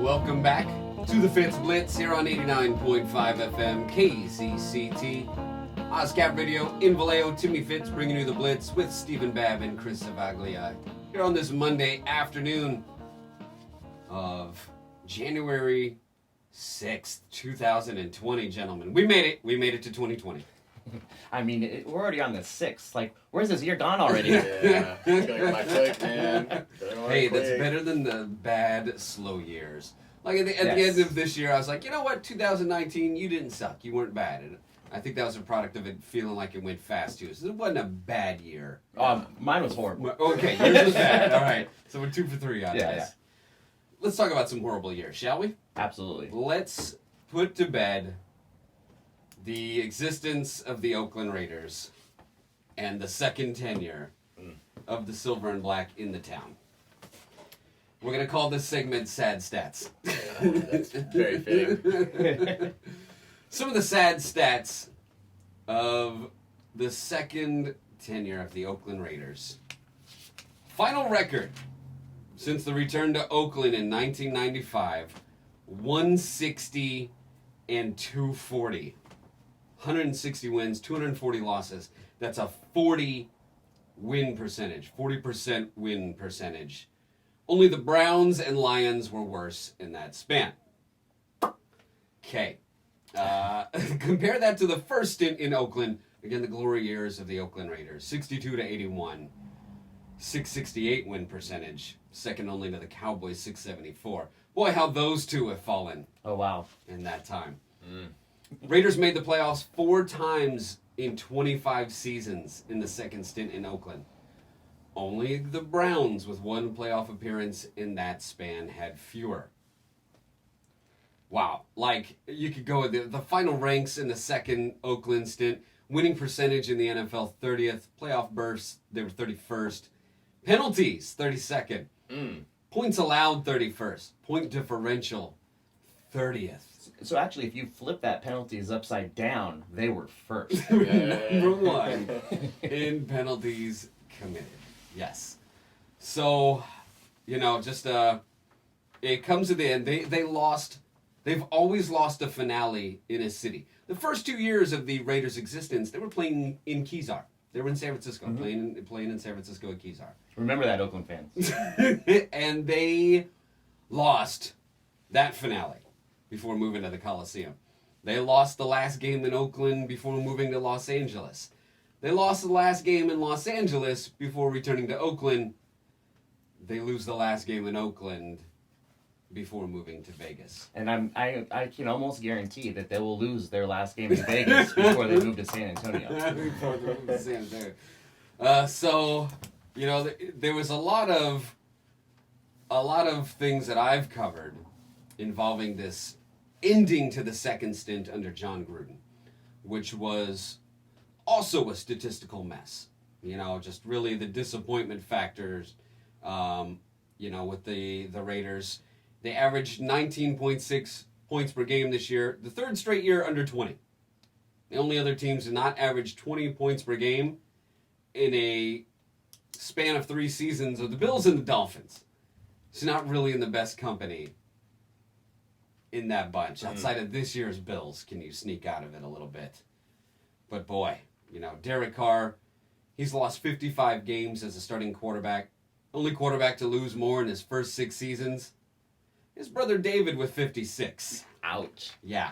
Welcome back to the Fitz Blitz here on 89.5 FM KCCT. OSCAP Radio in Vallejo. Timmy Fitz bringing you the Blitz with Stephen Babb and Chris Savaglia here on this Monday afternoon of January 6th, 2020, gentlemen. We made it. We made it to 2020. I mean, we're already on the 6th. Like, where's this year gone already? Yeah, it's gonna go by quick, man. Hey, that's better than the bad, slow years. Like, at the end of this year, I was like, you know what, 2019, you didn't suck. You weren't bad. And I think that was a product of it feeling like it went fast, too. So it wasn't a bad year. Mine was horrible. Okay, yours was bad. All right, so we're 2 for 3 on this. Yeah. Let's talk about some horrible years, shall we? Absolutely. Let's put to bed the existence of the Oakland Raiders and the second tenure of the Silver and Black in the town. We're going to call this segment Sad Stats. Yeah, that's very fitting. Some of the sad stats of the second tenure of the Oakland Raiders. Final record since the return to Oakland in 1995, 160 and 240. 160 wins, 240 losses. That's a 40 win percentage, 40% win percentage. Only the Browns and Lions were worse in that span. Okay. Compare that to the first stint in Oakland. Again, the glory years of the Oakland Raiders. 62 to 81. 668 win percentage. Second only to the Cowboys, 674. Boy, how those two have fallen. Oh, wow. In that time. Raiders made the playoffs 4 times in 25 seasons in the second stint in Oakland. Only the Browns, with 1 playoff appearance in that span, had fewer. Wow. Like, you could go with the final ranks in the second Oakland stint. Winning percentage in the NFL, 30th. Playoff bursts, they were 31st. Penalties, 32nd. Points allowed, 31st. Point differential, 30th. So actually, if you flip that penalties upside down, they were first. Number 1 in penalties committed. Yes. So, just it comes to the end. They lost. They've always lost a finale in a city. The first 2 years of the Raiders' existence, they were playing in Kezar. They were in San Francisco, playing in San Francisco at Kezar. Remember that, Oakland fans. And they lost that finale before moving to the Coliseum. They lost the last game in Oakland before moving to Los Angeles. They lost the last game in Los Angeles before returning to Oakland. They lose the last game in Oakland before moving to Vegas. And I can almost guarantee that they will lose their last game in Vegas before they move to San Antonio. Before they move to San Antonio. There was a lot of things that I've covered involving this ending to the second stint under John Gruden, which was also a statistical mess. Just really the disappointment factors, with the Raiders. They averaged 19.6 points per game this year, the third straight year under 20. The only other teams did not average 20 points per game in a span of 3 seasons are the Bills and the Dolphins. It's not really in the best company in that bunch. Outside of this year's Bills, can you sneak out of it a little bit? But boy, Derek Carr, he's lost 55 games as a starting quarterback. Only quarterback to lose more in his first 6 seasons. His brother David with 56. Ouch. Yeah.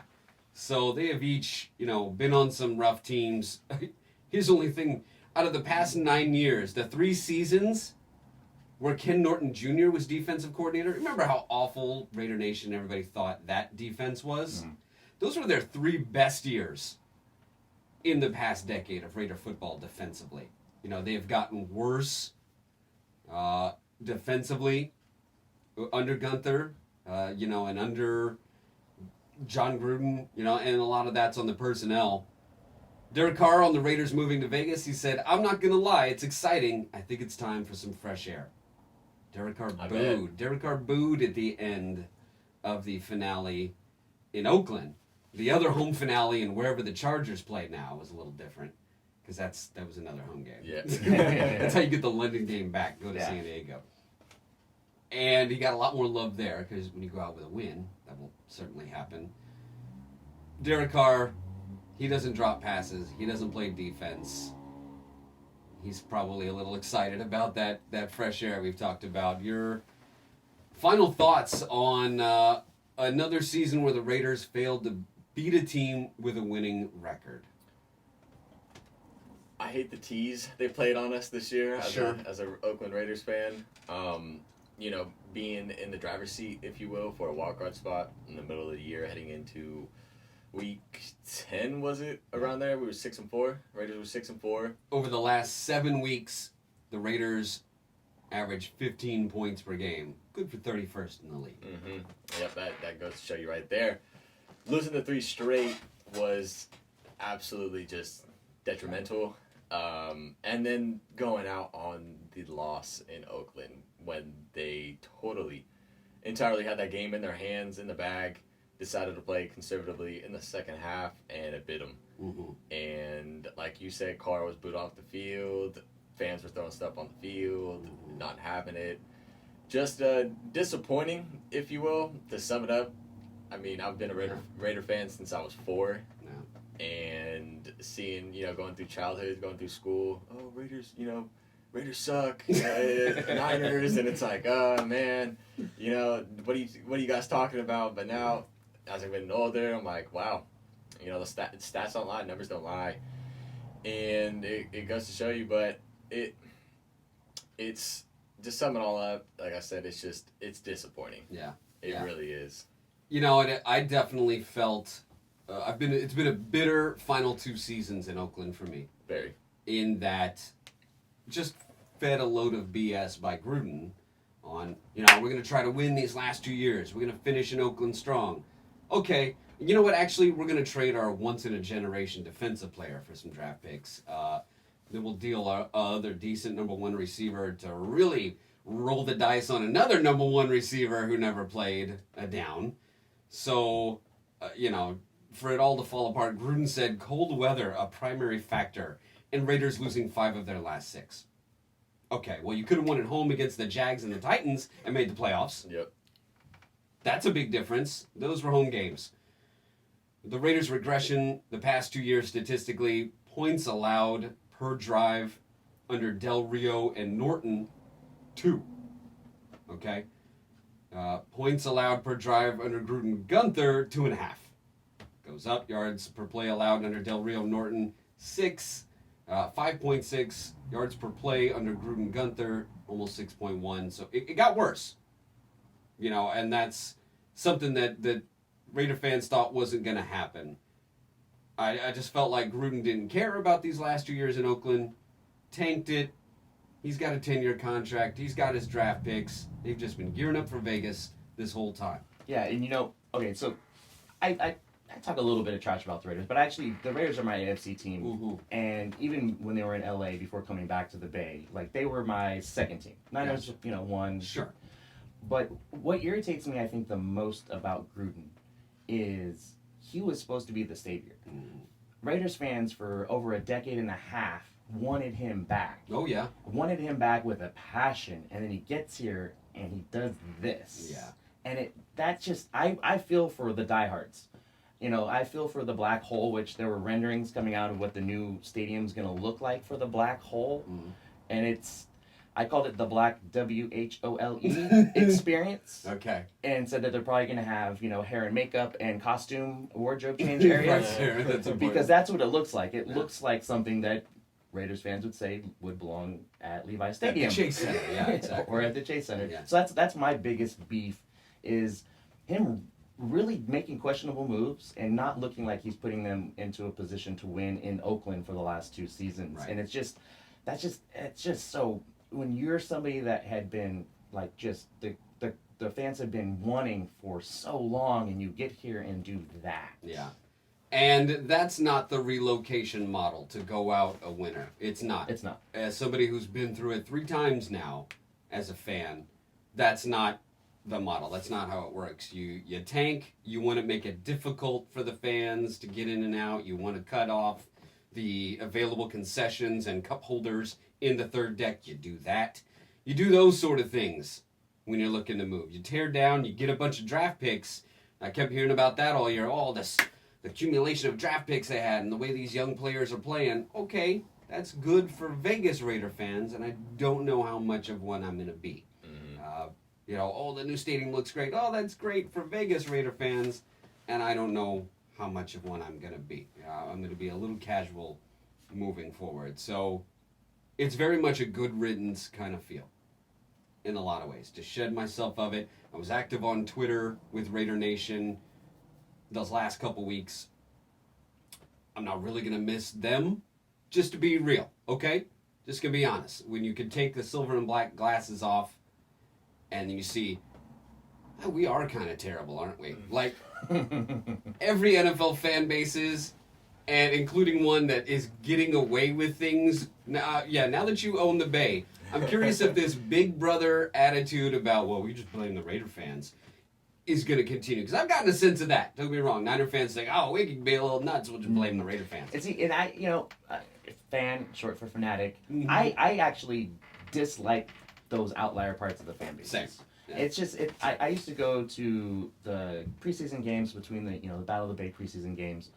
So they have each, been on some rough teams. Here's the only thing, out of the past 9 years, the 3 seasons where Ken Norton Jr. was defensive coordinator. Remember how awful Raider Nation everybody thought that defense was? Those were their 3 best years in the past decade of Raider football defensively. They've gotten worse defensively under Gunther, and under John Gruden, and a lot of that's on the personnel. Derek Carr on the Raiders moving to Vegas, he said, "I'm not going to lie, it's exciting. I think it's time for some fresh air." Derek Carr booed. Derek Carr booed at the end of the finale in Oakland. The other home finale and wherever the Chargers play now was a little different because that was another home game. Yeah. That's how you get the London game back. Go to San Diego. And he got a lot more love there because when you go out with a win, that will certainly happen. Derek Carr, he doesn't drop passes. He doesn't play defense. He's probably a little excited about that fresh air we've talked about. Your final thoughts on another season where the Raiders failed to beat a team with a winning record? I hate the tease they played on us this year as a Oakland Raiders fan. You know, being in the driver's seat, if you will, for a wildcard spot in the middle of the year heading into week 10, was it? Around there? We were 6-4. Raiders were 6-4. Over the last 7 weeks, the Raiders averaged 15 points per game. Good for 31st in the league. Mm-hmm. Yep, that goes to show you right there. Losing the 3 straight was absolutely just detrimental. And then going out on the loss in Oakland when they entirely had that game in their hands, in the bag, decided to play conservatively in the second half, and it bit them. Mm-hmm. And like you said, Carr was booed off the field. Fans were throwing stuff on the field, not having it. Just disappointing, if you will, to sum it up. I mean, I've been a Raider fan since I was 4. Yeah. And seeing, going through childhood, going through school, oh, Raiders, Raiders suck, Niners, and it's like, oh, man, what are you guys talking about? But now, as I'm getting older, I'm like, wow, the stats don't lie, numbers don't lie. And it goes to show you, but it's just sum it all up, like I said, it's disappointing. Yeah. It really is. And I definitely felt it's been a bitter final 2 seasons in Oakland for me. Very. In that, just fed a load of BS by Gruden on, we're going to try to win these last 2 years. We're going to finish in Oakland strong. Okay, you know what? Actually, we're going to trade our once-in-a-generation defensive player for some draft picks. Then we'll deal our other decent number 1 receiver to really roll the dice on another number 1 receiver who never played a down. So, for it all to fall apart, Gruden said cold weather a primary factor in Raiders losing 5 of their last 6. Okay, well, you could have won at home against the Jags and the Titans and made the playoffs. Yep. That's a big difference. Those were home games. The Raiders' regression the past 2 years statistically, points allowed per drive under Del Rio and Norton, 2. Okay? Points allowed per drive under Gruden Gunther, 2.5. Goes up. Yards per play allowed under Del Rio Norton, 6. 5.6 yards per play under Gruden Gunther, almost 6.1. So it got worse. And that's something that Raider fans thought wasn't going to happen. I just felt like Gruden didn't care about these last 2 years in Oakland, tanked it. He's got a 10-year contract. He's got his draft picks. They've just been gearing up for Vegas this whole time. Yeah, and okay, so I talk a little bit of trash about the Raiders, but actually the Raiders are my AFC team. Mm-hmm. And even when they were in LA before coming back to the Bay, they were my second team. Niners, one. Sure. But what irritates me, I think, the most about Gruden is he was supposed to be the savior. Mm-hmm. Raiders fans for over a decade and a half wanted him back. Oh, yeah. Wanted him back with a passion, and then he gets here and he does this. Yeah. And I feel for the diehards. I feel for the black hole, which there were renderings coming out of what the new stadium's going to look like for the black hole. Mm-hmm. And I called it the black WHOLE experience. Okay. And said that they're probably going to have, hair and makeup and costume wardrobe change areas. Right, that's because that's what it looks like. It looks like something that Raiders fans would say would belong at Levi's Stadium. At the Chase Center, yeah, exactly. Or at the Chase Center. Yeah. So that's my biggest beef, is him really making questionable moves and not looking like he's putting them into a position to win in Oakland for the last 2 seasons. Right. And it's just so, when you're somebody that had been the fans have been wanting for so long, and you get here and do that. Yeah. And that's not the relocation model to go out a winner. It's not. It's not. As somebody who's been through it 3 times now, as a fan, that's not the model. That's not how it works. You tank. You want to make it difficult for the fans to get in and out. You want to cut off the available concessions and cup holders in the third deck. You do that. You do those sort of things when you're looking to move. You tear down, you get a bunch of draft picks. I kept hearing about that all year. Oh, the accumulation of draft picks they had and the way these young players are playing. Okay, that's good for Vegas Raider fans, and I don't know how much of one I'm going to be. The new stadium looks great. Oh, that's great for Vegas Raider fans, and I don't know how much of one I'm going to be. I'm going to be a little casual moving forward. So it's very much a good riddance kind of feel in a lot of ways. To shed myself of it. I was active on Twitter with Raider Nation those last couple weeks. I'm not really going to miss them, just to be real, okay? Just going to be honest. When you can take the silver and black glasses off and you see, oh, we are kind of terrible, aren't we? Like, every NFL fan base is, and including one that is getting away with things. Now that you own the Bay, I'm curious if this big brother attitude about, well, we just blame the Raider fans, is going to continue. Because I've gotten a sense of that. Don't get me wrong. Niner fans think, oh, we can be a little nuts. We'll just blame the Raider fans. Fan, short for fanatic. Mm-hmm. I actually dislike those outlier parts of the fan base. Same. Yeah. It's just, I used to go to the preseason games between the Battle of the Bay preseason games.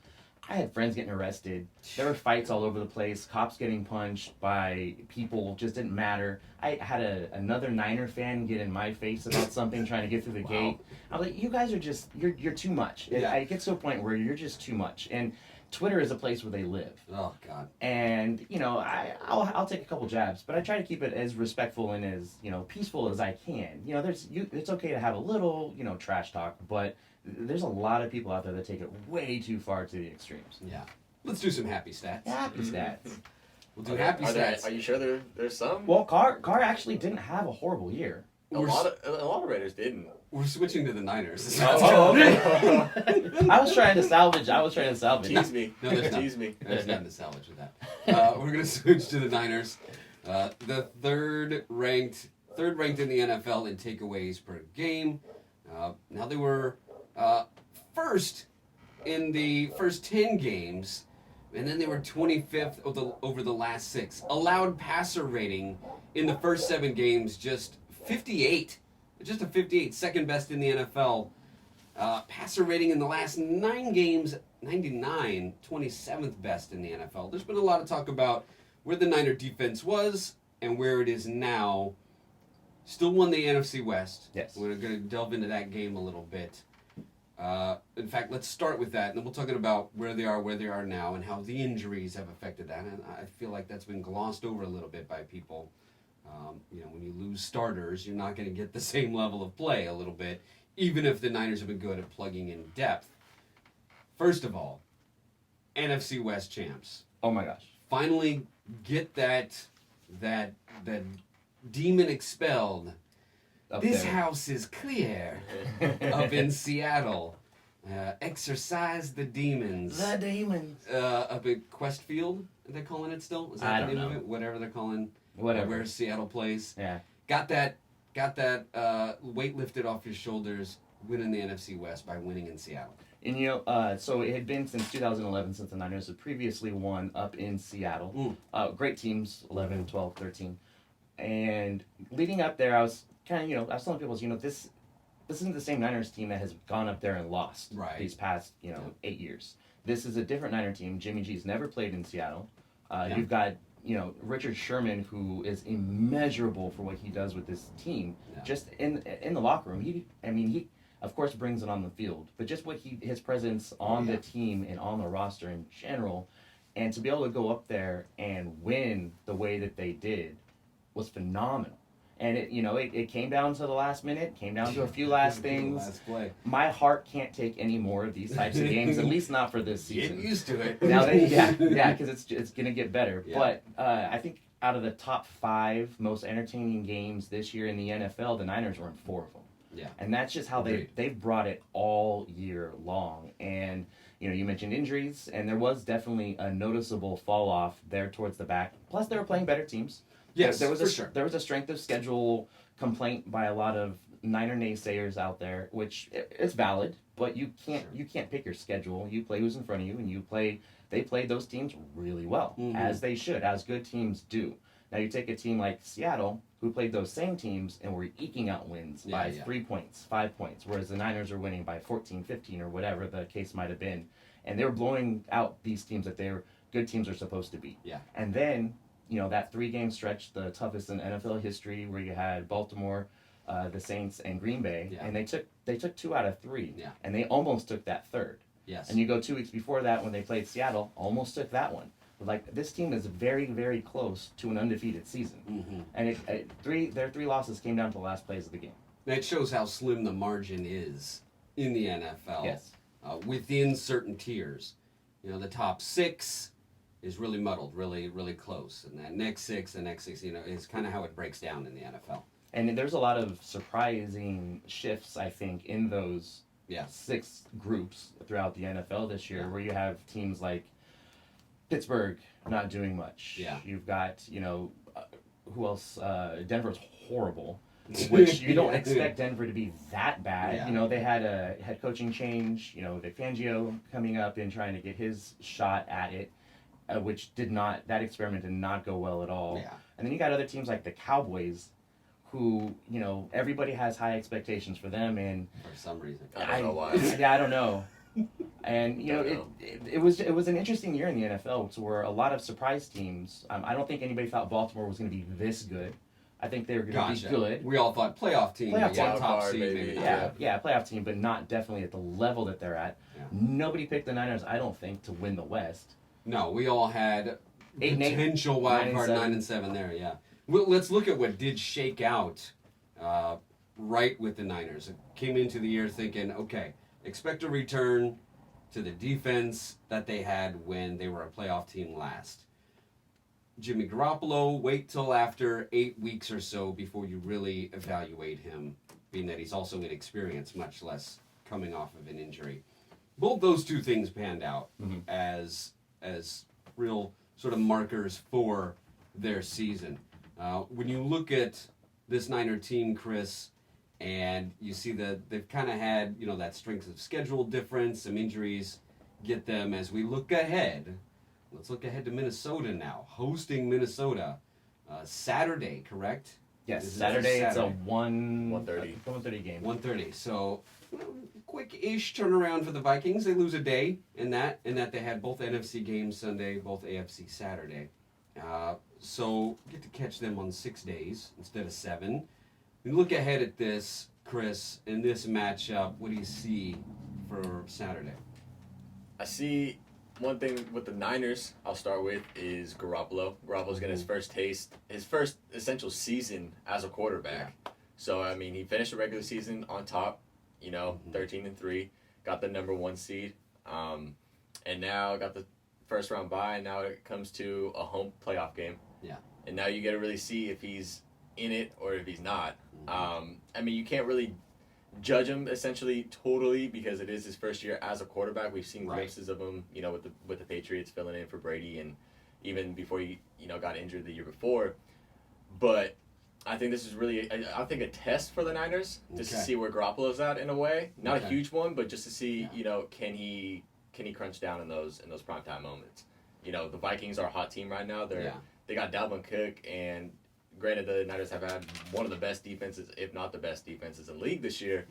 I had friends getting arrested. There were fights all over the place. Cops getting punched by people. Just didn't matter. I had another Niner fan get in my face about something, trying to get through the gate. I was like, you guys are just, you're too much. Yeah. I get to a point where you're just too much. And Twitter is a place where they live. Oh, God. And, I'll take a couple jabs, but I try to keep it as respectful and as, peaceful as I can. It's okay to have a little, trash talk, but there's a lot of people out there that take it way too far to the extremes. Yeah. Let's do some happy stats. Happy stats. We'll do happy stats. Are you sure there's some? Well, Carr actually didn't have a horrible year. A lot of Raiders didn't. We're switching to the Niners. Okay. I was trying to salvage. Tease me. No, there's not. Tease me. There's nothing to salvage with that. We're going to switch to the Niners. The third ranked in the NFL in takeaways per game. Now they were first in the first 10 games, and then they were 25th over the last 6. Allowed passer rating in the first 7 games, just 58. Just a 58, second best in the NFL. Passer rating in the last 9 games, 99, 27th best in the NFL. There's been a lot of talk about where the Niner defense was and where it is now. Still won the NFC West. Yes. We're going to delve into that game a little bit. In fact, let's start with that, and then we'll talk about where they are now, and how the injuries have affected that. And I feel like that's been glossed over a little bit by people. When you lose starters, you're not going to get the same level of play a little bit, even if the Niners have been good at plugging in depth. First of all, NFC West champs. Oh my gosh! Finally, get that demon expelled. This house is clear. Up in Seattle, exorcise the demons. The demons. Up at Quest Field, are they calling it still? Is that the name of it? Whatever they're calling. Whatever. Where Seattle plays. Yeah. Got that weight lifted off your shoulders, winning the NFC West by winning in Seattle. And so it had been since 2011 since the Niners had previously won up in Seattle. Great teams, 11, 12, 13. And leading up there, I was kind of, I was telling people, this isn't the same Niners team that has gone up there and lost these past, 8 years. This is a different Niner team. Jimmy G's never played in Seattle. You've got, Richard Sherman, who is immeasurable for what he does with this team. Yeah. Just in the locker room, he of course brings it on the field, but just his presence on the team and on the roster in general, and to be able to go up there and win the way that they did was phenomenal. And it came down to the last minute, came down to a few last things. Last play. My heart can't take any more of these types of games, at least not for this season. Get used to it. Now, because it's gonna get better. Yeah. But I think out of the top 5 most entertaining games this year in the NFL, the Niners were in 4 of them. Yeah. And that's just how they've brought it all year long. And you mentioned injuries, and there was definitely a noticeable fall off there towards the back. Plus, they were playing better teams. Yes, there was a strength of schedule complaint by a lot of Niner naysayers out there, which is valid, but you can't pick your schedule. You play who's in front of you, and they played those teams really well, as they should, as good teams do. Now you take a team like Seattle, who played those same teams and were eking out wins by 3 points, 5 points, whereas the Niners were winning by 14, 15, or whatever the case might have been. And they were blowing out these teams that they're good teams are supposed to be. Yeah. And then, that 3-game stretch, the toughest in NFL history, where you had Baltimore, the Saints, and Green Bay, and they took 2 out of 3, and they almost took that third. Yes. And you go 2 weeks before that when they played Seattle, almost took that one. Like, this team is very, very close to an undefeated season. Mm-hmm. And their 3 losses came down to the last plays of the game. That shows how slim the margin is in the NFL. Yes. Within certain tiers. The top 6 is really muddled, really, really close. And that next 6, is kind of how it breaks down in the NFL. And there's a lot of surprising shifts, I think, in those 6 groups throughout the NFL this year, where you have teams like Pittsburgh not doing much. Yeah. You've got, who else? Denver's horrible, which you don't expect Denver to be that bad. Yeah. They had a head coaching change, Vic Fangio coming up and trying to get his shot at it, which that experiment did not go well at all. Yeah. And then you got other teams like the Cowboys, who, everybody has high expectations for them, and For some reason. I don't know why. I don't know. And it was an interesting year in the NFL, where a lot of surprise teams. I don't think anybody thought Baltimore was going to be this good. I think they were going to be good. We all thought playoff team. Playoff team. Top Card, seed, maybe. maybe. Yeah, playoff team, but not definitely at the level that they're at. Yeah. Nobody picked the Niners, I don't think, to win the West. No, we all had 8 and 8, potential wild 9 and card 7. 9 and 7 there. Yeah. Well, let's look at what did shake out right with the Niners. It came into the year thinking, okay, expect a return to the defense that they had when they were a playoff team last. Jimmy Garoppolo, wait till after 8 weeks or so before you really evaluate him, being that he's also inexperienced, much less coming off of an injury. Both those two things panned out as real sort of markers for their season. When you look at this Niner team, Chris, and you see that they've kind of had, that strength of schedule difference, some injuries get them as we look ahead. Let's look ahead to Minnesota now, hosting Minnesota Saturday, correct? Yes, This is Saturday. It's a 1:30. 1:30 game. 1:30. So quick-ish turnaround for the Vikings. They lose a day in that they had both NFC games Sunday, both AFC Saturday. So get to catch them on 6 days instead of 7. You look ahead at this, Chris, in this matchup. What do you see for Saturday? I see one thing with the Niners, I'll start with, is Garoppolo. Garoppolo's getting his first essential season as a quarterback. So, he finished the regular season on top, 13-3, got the number 1 seed, and now got the first round bye, and now it comes to a home playoff game. Yeah. And now you get to really see if he's in it or if he's not. You can't really judge him essentially totally because it is his first year as a quarterback. We've seen glimpses of him, with the Patriots filling in for Brady, and even before he, got injured the year before. But I think this is really, I think, a test for the Niners just to see where Garoppolo's at in a way. Not a huge one, but just to see, can he crunch down in those primetime moments. The Vikings are a hot team right now. They got Dalvin Cook, and granted, the Niners have had one of the best defenses, if not the best defenses in the league this year.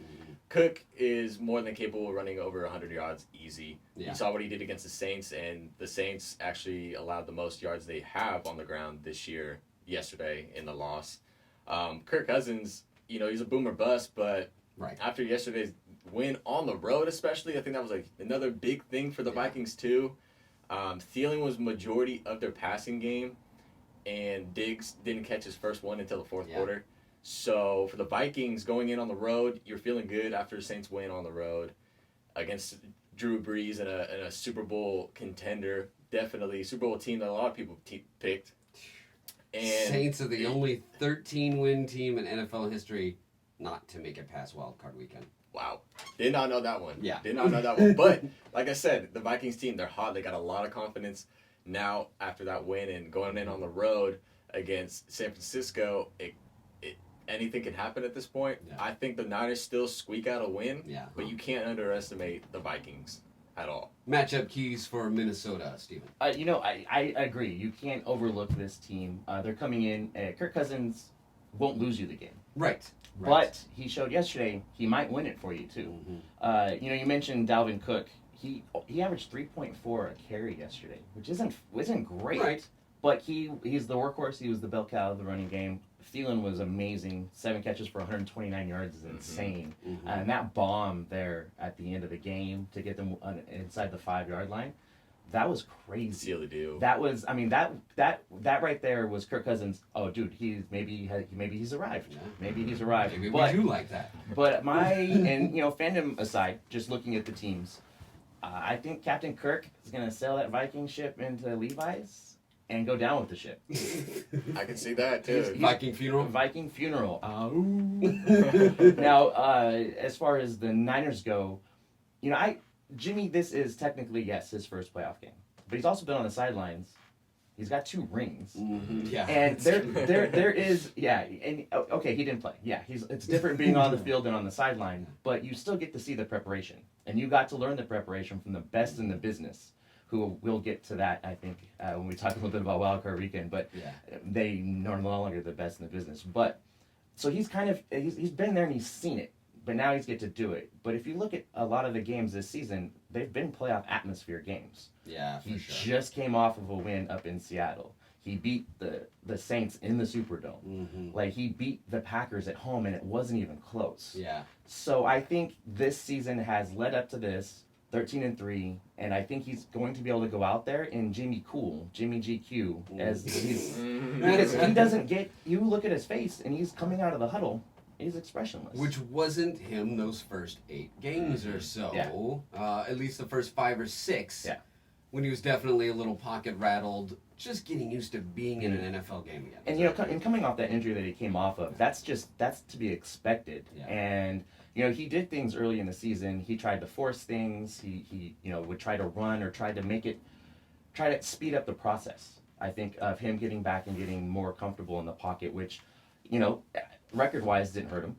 Cook is more than capable of running over 100 yards easy. Yeah. You saw what he did against the Saints, and the Saints actually allowed the most yards they have on the ground this year, yesterday, in the loss. Kirk Cousins, he's a boomer bust, but after yesterday's win on the road especially, I think that was another big thing for the Vikings too. Thielen was majority of their passing game, and Diggs didn't catch his first one until the fourth quarter. So for the Vikings going in on the road, you're feeling good after the Saints win on the road against Drew Brees and a Super Bowl contender, definitely Super Bowl team that a lot of people picked. And Saints are the only 13-win team in NFL history not to make it past Wild Card Weekend. Wow. Did not know that one. Yeah. Did not know that one. But, like I said, the Vikings team, they're hot. They got a lot of confidence now after that win and going in on the road against San Francisco. Anything can happen at this point. Yeah. I think the Niners still squeak out a win, Yeah. but you can't underestimate the Vikings. at all. Matchup keys for Minnesota, Steven. I agree. You can't overlook this team. They're coming in. Kirk Cousins won't lose you the game. Right. But he showed yesterday he might win it for you too. Mm-hmm. You mentioned Dalvin Cook. He averaged 3.4 a carry yesterday, which isn't great. Right. But he's the workhorse. He was the bell cow of the running game. Thielen was amazing. 7 catches for 129 yards is insane. Mm-hmm. And that bomb there at the end of the game to get them inside the 5-yard line, that was crazy. Seal the deal. That was, that right there was Kirk Cousins. Oh, dude, maybe he's arrived. Yeah. Maybe he's arrived. Maybe but, we do like that. But fandom aside, just looking at the teams, I think Captain Kirk is gonna sail that Viking ship into Levi's and go down with the ship. I can see that too. Viking funeral. Viking funeral. Now, as far as the Niners go, Jimmy, this is technically, yes, his first playoff game, but he's also been on the sidelines. He's got 2 rings. Mm-hmm. Yeah. And there is, and okay, he didn't play. Yeah, it's different being on the field than on the sideline, but you still get to see the preparation, and you got to learn the preparation from the best in the business. Who we'll get to that, I think, when we talk a little bit about Wildcard Weekend, but they are no longer the best in the business. But so he's been there and he's seen it, but now he's get to do it. But if you look at a lot of the games this season, they've been playoff atmosphere games. Yeah, for he sure. just came off of a win up in Seattle. He beat the Saints in the Superdome. Mm-hmm. Like, he beat the Packers at home, and it wasn't even close. Yeah. So I think this season has led up to this, 13-3, and I think he's going to be able to go out there in Jimmy GQ, as he's because he doesn't get. You look at his face, and he's coming out of the huddle. He's expressionless. Which wasn't him those first 8 games or so. Yeah. At least the first 5 or 6. Yeah. When he was definitely a little pocket rattled, just getting used to being in an NFL game again. And and coming off that injury that he came off of, that's to be expected. Yeah. And he did things early in the season. He tried to force things. He would try to run or try to speed up the process. I think of him getting back and getting more comfortable in the pocket, which, record-wise didn't hurt him.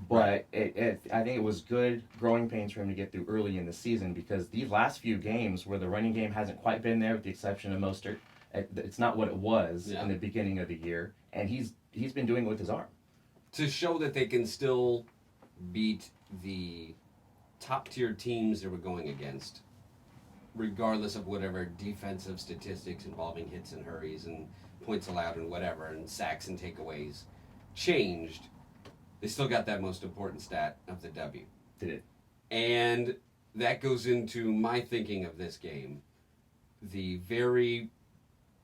But I think it was good growing pains for him to get through early in the season, because these last few games where the running game hasn't quite been there, with the exception of Mostert, it's not what it was in the beginning of the year, and he's been doing it with his arm. To show that they can still beat the top-tier teams they were going against, regardless of whatever defensive statistics involving hits and hurries and points allowed and whatever, and sacks and takeaways changed, they still got that most important stat of the W. Did it? And that goes into my thinking of this game. The very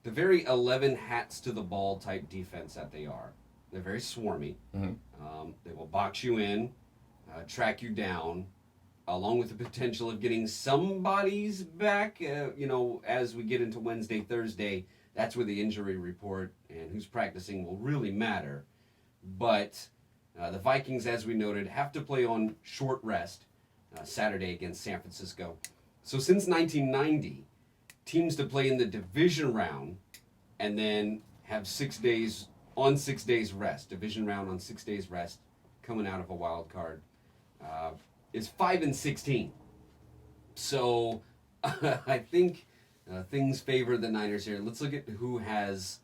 11 hats to the ball type defense that they are. They're very swarmy. Mm-hmm. They will box you in, track you down, along with the potential of getting somebody's back. As we get into Wednesday, Thursday, that's where the injury report and who's practicing will really matter. But the Vikings, as we noted, have to play on short rest Saturday against San Francisco. So since 1990, teams to play in the division round and then have 6 days rest, division round on 6 days rest, coming out of a wild card, is 5-16. So I think things favor the Niners here. Let's look at who has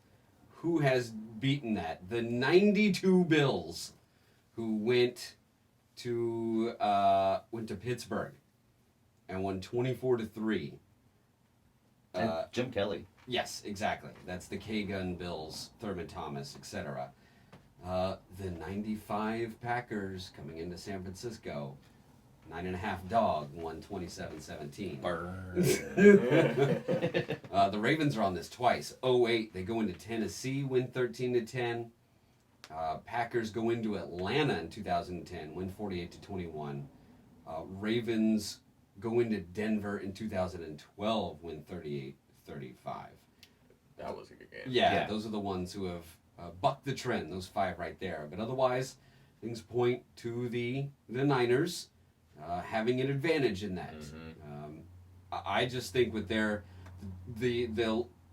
beaten that. The 92 Bills, who went to Pittsburgh and won 24-3. And Jim Kelly. Yes, exactly. That's the K-Gun Bills, Thurman Thomas, etc. The 95 Packers coming into San Francisco, 9.5 dog, won 27-17. The Ravens are on this twice. 08, they go into Tennessee, win 13-10. Packers go into Atlanta in 2010, win 48-21. Ravens go into Denver in 2012, win 38-35. That was a good game. Yeah, those are the ones who have bucked the trend, those 5 right there. But otherwise, things point to the Niners having an advantage in that. Mm-hmm. I just think with the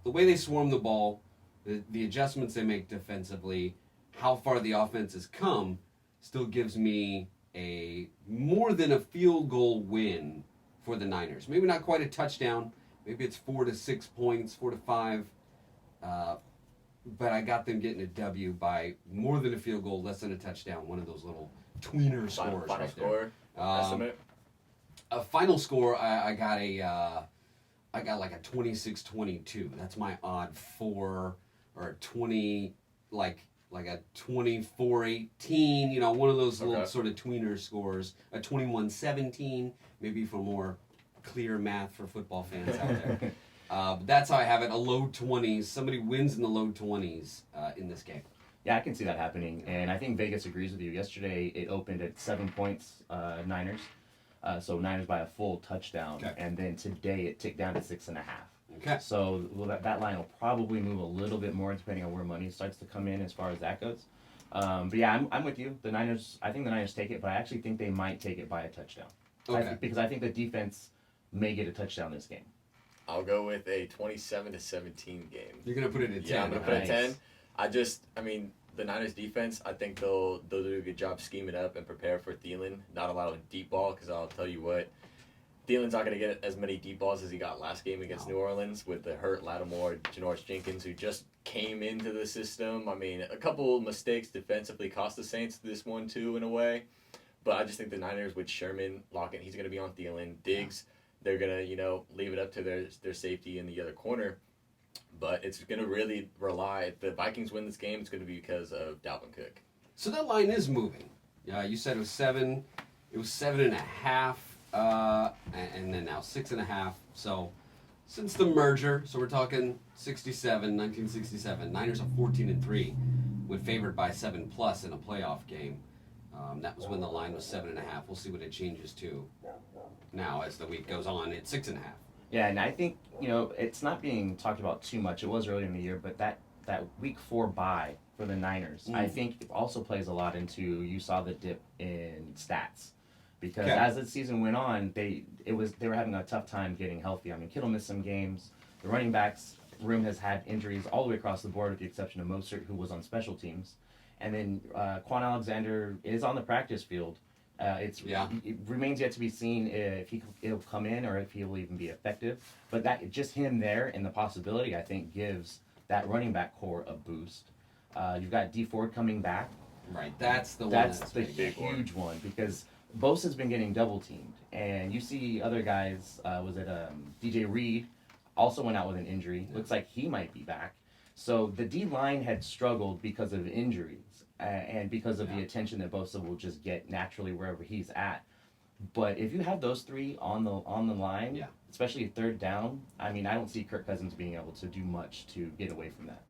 way they swarm the ball, the adjustments they make defensively, how far the offense has come, still gives me a more than a field goal win for the Niners. Maybe not quite a touchdown. Maybe it's 4 to 6 points, 4 to 5. But I got them getting a W by more than a field goal, less than a touchdown. One of those little tweener scores Final right score there. estimate. A final score, I got like a 26-22. That's my odd for, or a 20, like a 24-18. You know, one of those little sort of tweener scores. A 21-17, maybe for more clear math for football fans out there. But that's how I have it. A low 20s. Somebody wins in the low 20s in this game. Yeah, I can see that happening, and I think Vegas agrees with you. Yesterday, it opened at 7 points, Niners. So Niners by a full touchdown, Okay. and then today it ticked down to 6.5. Okay. So that line will probably move a little bit more depending on where money starts to come in as far as that goes. But yeah, I'm with you. The Niners, I think the Niners take it, but I actually think they might take it by a touchdown. Okay. Because I think the defense may get a touchdown this game. I'll go with a 27-17 game. You're gonna put it at 10. Yeah, I'm gonna put it Nice. at 10. I mean, the Niners defense, I think they'll do a good job scheming up and prepare for Thielen. Not a lot of deep ball, because I'll tell you what, Thielen's not gonna get as many deep balls as he got last game against New Orleans with the hurt Lattimore, Janoris Jenkins, who just came into the system. I mean, a couple mistakes defensively cost the Saints this one too in a way, but I just think the Niners with Sherman locking, he's gonna be on Thielen. Diggs, they're gonna leave it up to their safety in the other corner. But it's going to really rely, if the Vikings win this game, it's going to be because of Dalvin Cook. So that line is moving. You said it was 7. It was 7.5, and then now 6.5. So since the merger, so we're talking 1967. Niners are 14-3, when favored by 7+ in a playoff game. That was when the line was 7.5. We'll see what it changes to now as the week goes on. It's 6.5. Yeah, and I think, it's not being talked about too much. It was earlier in the year, but that week 4 bye for the Niners, I think it also plays a lot into, you saw the dip in stats. Because as the season went on, they were having a tough time getting healthy. I mean, Kittle missed some games. The running backs room has had injuries all the way across the board with the exception of Mostert, who was on special teams. And then Quan Alexander is on the practice field. It remains yet to be seen if he'll come in or if he will even be effective. But that just him there and the possibility, I think, gives that running back core a boost. You've got D Ford coming back. Right, that's the one. That's That's the big. huge one because Bosa's been getting double teamed, and you see other guys. DJ Reed also went out with an injury. Looks like he might be back. So the D line had struggled because of injuries. And because of the attention that Bosa will just get naturally wherever he's at. But if you have those three on the line, especially third down, I mean, I don't see Kirk Cousins being able to do much to get away from that.